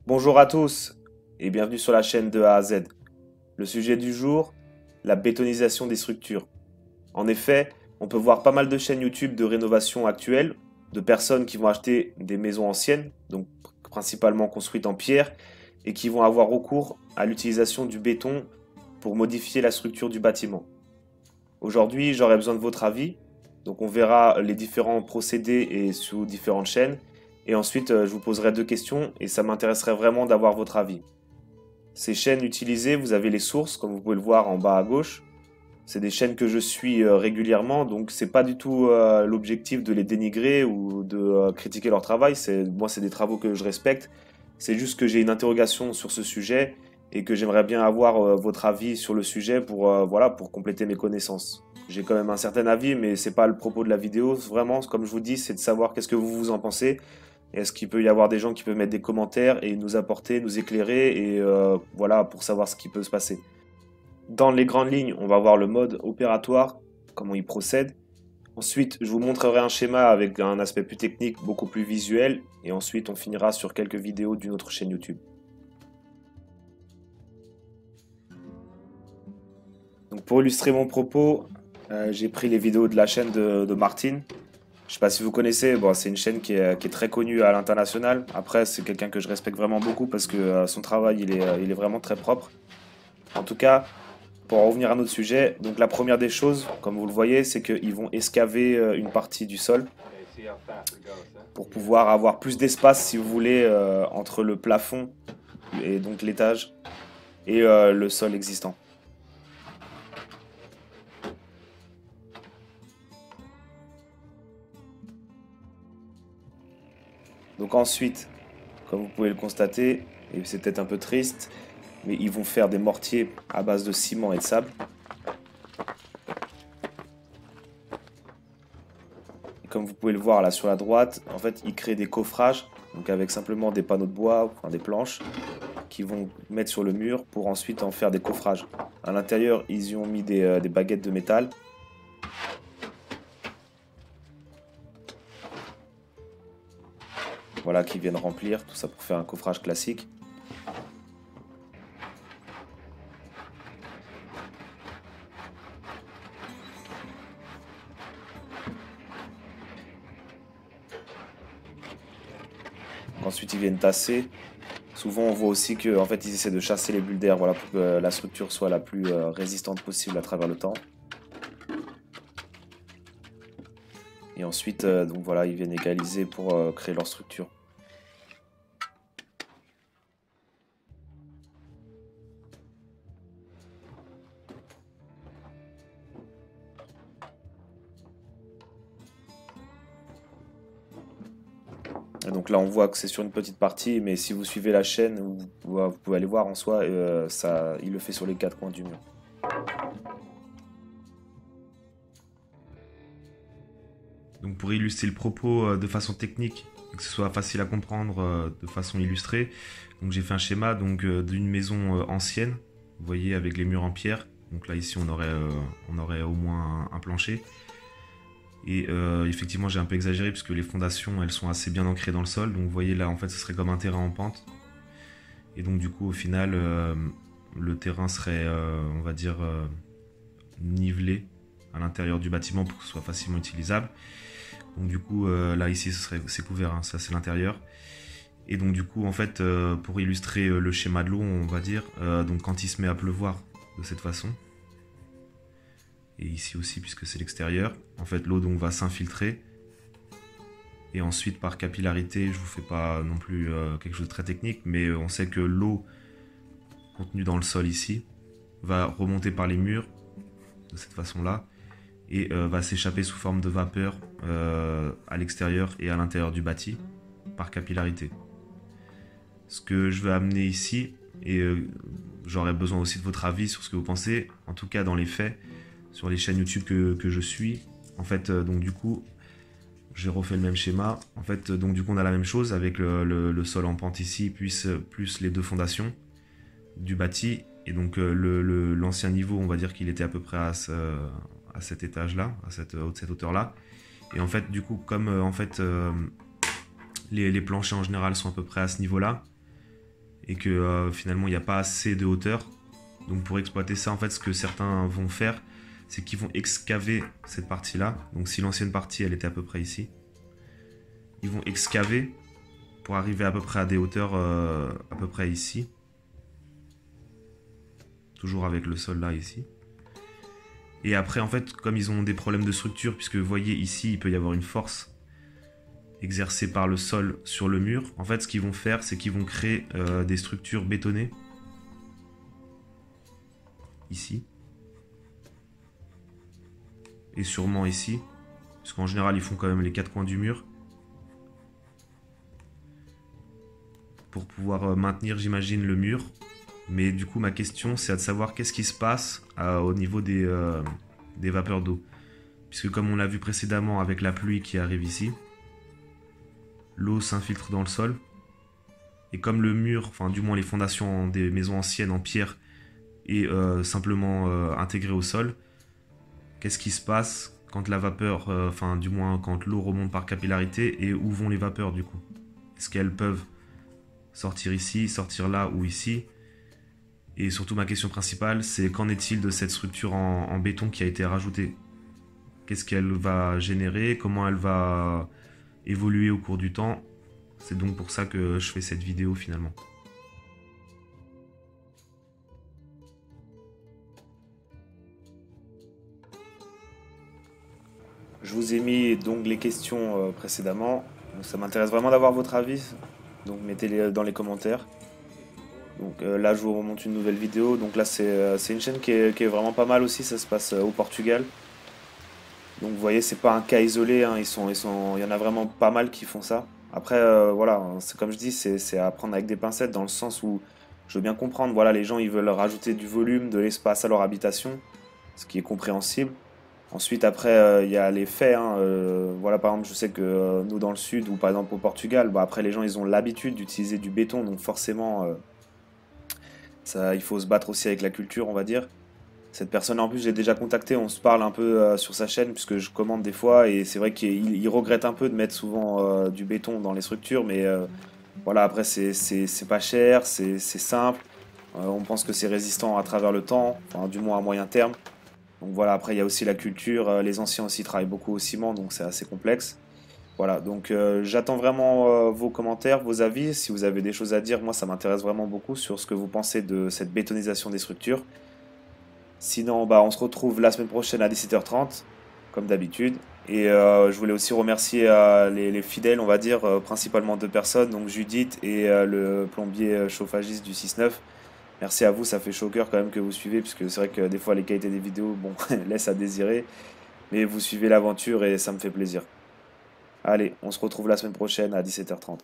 Bonjour à tous et bienvenue sur la chaîne de A à Z. Le sujet du jour, la bétonisation des structures. En effet, on peut voir pas mal de chaînes YouTube de rénovation actuelle, de personnes qui vont acheter des maisons anciennes, donc principalement construites en pierre, et qui vont avoir recours à l'utilisation du béton pour modifier la structure du bâtiment. Aujourd'hui, j'aurai besoin de votre avis, donc on verra les différents procédés et sous différentes chaînes, et ensuite je vous poserai deux questions et ça m'intéresserait vraiment d'avoir votre avis. Ces chaînes utilisées, vous avez les sources, comme vous pouvez le voir en bas à gauche. C'est des chaînes que je suis régulièrement, donc c'est pas du tout l'objectif de les dénigrer ou de critiquer leur travail. Moi, c'est des travaux que je respecte. C'est juste que j'ai une interrogation sur ce sujet et que j'aimerais bien avoir votre avis sur le sujet pour voilà pour compléter mes connaissances. J'ai quand même un certain avis, mais c'est pas le propos de la vidéo. Vraiment, comme je vous dis, c'est de savoir qu'est-ce que vous en pensez. Est-ce qu'il peut y avoir des gens qui peuvent mettre des commentaires et nous apporter, nous éclairer et voilà pour savoir ce qui peut se passer. Dans les grandes lignes, on va voir le mode opératoire, comment il procède. Ensuite, je vous montrerai un schéma avec un aspect plus technique, beaucoup plus visuel. Et ensuite, on finira sur quelques vidéos d'une autre chaîne YouTube. Donc pour illustrer mon propos, j'ai pris les vidéos de la chaîne de Martine. Je sais pas si vous connaissez, bon, c'est une chaîne qui est très connue à l'international. Après, c'est quelqu'un que je respecte vraiment beaucoup parce que son travail, il est vraiment très propre. En tout cas, pour en revenir à notre sujet, donc la première des choses, comme vous le voyez, c'est qu'ils vont escaver une partie du sol pour pouvoir avoir plus d'espace, si vous voulez, entre le plafond et donc l'étage et le sol existant. Donc ensuite, comme vous pouvez le constater, et c'est peut-être un peu triste, mais ils vont faire des mortiers à base de ciment et de sable. Et comme vous pouvez le voir là sur la droite, en fait, ils créent des coffrages, donc avec simplement des panneaux de bois, enfin des planches, qu'ils vont mettre sur le mur pour ensuite en faire des coffrages. À l'intérieur, ils y ont mis des baguettes de métal. Voilà, qui viennent remplir, tout ça pour faire un coffrage classique. Ensuite, ils viennent tasser. Souvent, on voit aussi qu'en fait, ils essaient de chasser les bulles d'air, voilà, pour que la structure soit la plus résistante possible à travers le temps. Et ensuite, donc voilà, ils viennent égaliser pour créer leur structure. Et donc là, on voit que c'est sur une petite partie, mais si vous suivez la chaîne, vous pouvez aller voir en soi, il le fait sur les quatre coins du mur. Donc pour illustrer le propos de façon technique, que ce soit facile à comprendre de façon illustrée, donc j'ai fait un schéma d'une maison ancienne, vous voyez avec les murs en pierre. Donc là ici on aurait au moins un plancher. Et effectivement j'ai un peu exagéré puisque les fondations elles sont assez bien ancrées dans le sol. Donc vous voyez là en fait ce serait comme un terrain en pente. Et donc du coup au final le terrain serait on va dire nivelé à l'intérieur du bâtiment pour que ce soit facilement utilisable. Donc du coup là ici c'est couvert, hein, ça c'est l'intérieur. Et donc du coup en fait pour illustrer le schéma de l'eau on va dire, donc quand il se met à pleuvoir de cette façon, et ici aussi puisque c'est l'extérieur, en fait l'eau donc va s'infiltrer. Et ensuite par capillarité, je vous fais pas non plus quelque chose de très technique, mais on sait que l'eau contenue dans le sol ici va remonter par les murs de cette façon là et va s'échapper sous forme de vapeur à l'extérieur et à l'intérieur du bâti par capillarité. Ce que je veux amener ici, et j'aurais besoin aussi de votre avis sur ce que vous pensez, en tout cas dans les faits, sur les chaînes YouTube que je suis, en fait donc du coup j'ai refait le même schéma, en fait donc du coup on a la même chose avec le sol en pente ici plus les deux fondations du bâti. Et donc l'ancien niveau, on va dire qu'il était à peu près à cet étage-là, à cette hauteur-là. Et en fait, du coup, comme les planchers en général sont à peu près à ce niveau-là, et que finalement il n'y a pas assez de hauteur. Donc pour exploiter ça, en fait, ce que certains vont faire, c'est qu'ils vont excaver cette partie-là. Donc si l'ancienne partie, elle était à peu près ici, ils vont excaver pour arriver à peu près à des hauteurs à peu près ici. Toujours avec le sol là, ici. Et après, en fait, comme ils ont des problèmes de structure, puisque vous voyez ici, il peut y avoir une force exercée par le sol sur le mur. En fait, ce qu'ils vont faire, c'est qu'ils vont créer des structures bétonnées. Ici. Et sûrement ici. Parce qu'en général, ils font quand même les 4 coins du mur. Pour pouvoir maintenir, j'imagine, le mur. Mais du coup, ma question, c'est de savoir qu'est-ce qui se passe au niveau des vapeurs d'eau. Puisque comme on l'a vu précédemment avec la pluie qui arrive ici, l'eau s'infiltre dans le sol. Et comme le mur, enfin du moins les fondations des maisons anciennes en pierre, est simplement intégré au sol, qu'est-ce qui se passe quand la vapeur, enfin du moins quand l'eau remonte par capillarité, et où vont les vapeurs du coup? Est-ce qu'elles peuvent sortir ici, sortir là ou ici? Et surtout ma question principale, c'est qu'en est-il de cette structure en béton qui a été rajoutée? Qu'est-ce qu'elle va générer? Comment elle va évoluer au cours du temps? C'est donc pour ça que je fais cette vidéo finalement. Je vous ai mis donc les questions précédemment. Donc, ça m'intéresse vraiment d'avoir votre avis. Donc mettez-les dans les commentaires. Donc là je vous remonte une nouvelle vidéo. Donc là c'est une chaîne qui est vraiment pas mal aussi. Ça se passe au Portugal. Donc vous voyez, c'est pas un cas isolé, hein. Il y en a vraiment pas mal qui font ça. Après, voilà, hein, c'est comme je dis, c'est à prendre avec des pincettes dans le sens où je veux bien comprendre. Voilà, les gens ils veulent rajouter du volume, de l'espace à leur habitation, ce qui est compréhensible. Ensuite, après, il y a les faits, hein. Voilà, par exemple, je sais que nous dans le sud ou par exemple au Portugal, bah, après les gens ils ont l'habitude d'utiliser du béton, donc forcément, ça, il faut se battre aussi avec la culture, on va dire. Cette personne, en plus, j'ai déjà contacté, on se parle un peu sur sa chaîne, puisque je commande des fois, et c'est vrai qu'il regrette un peu de mettre souvent du béton dans les structures, mais voilà, après, c'est pas cher, c'est simple, on pense que c'est résistant à travers le temps, enfin, du moins à moyen terme. Donc voilà, après, il y a aussi la culture, les anciens aussi travaillent beaucoup au ciment, donc c'est assez complexe. Voilà, donc j'attends vraiment vos commentaires, vos avis, si vous avez des choses à dire, moi ça m'intéresse vraiment beaucoup sur ce que vous pensez de cette bétonisation des structures. Sinon, bah, on se retrouve la semaine prochaine à 17h30, comme d'habitude. Et je voulais aussi remercier les fidèles, on va dire, principalement deux personnes, donc Judith et le plombier chauffagiste du 6-9. Merci à vous, ça fait chaud au cœur quand même que vous suivez, puisque c'est vrai que des fois les qualités des vidéos, bon, laissent à désirer. Mais vous suivez l'aventure et ça me fait plaisir. Allez, on se retrouve la semaine prochaine à 17h30.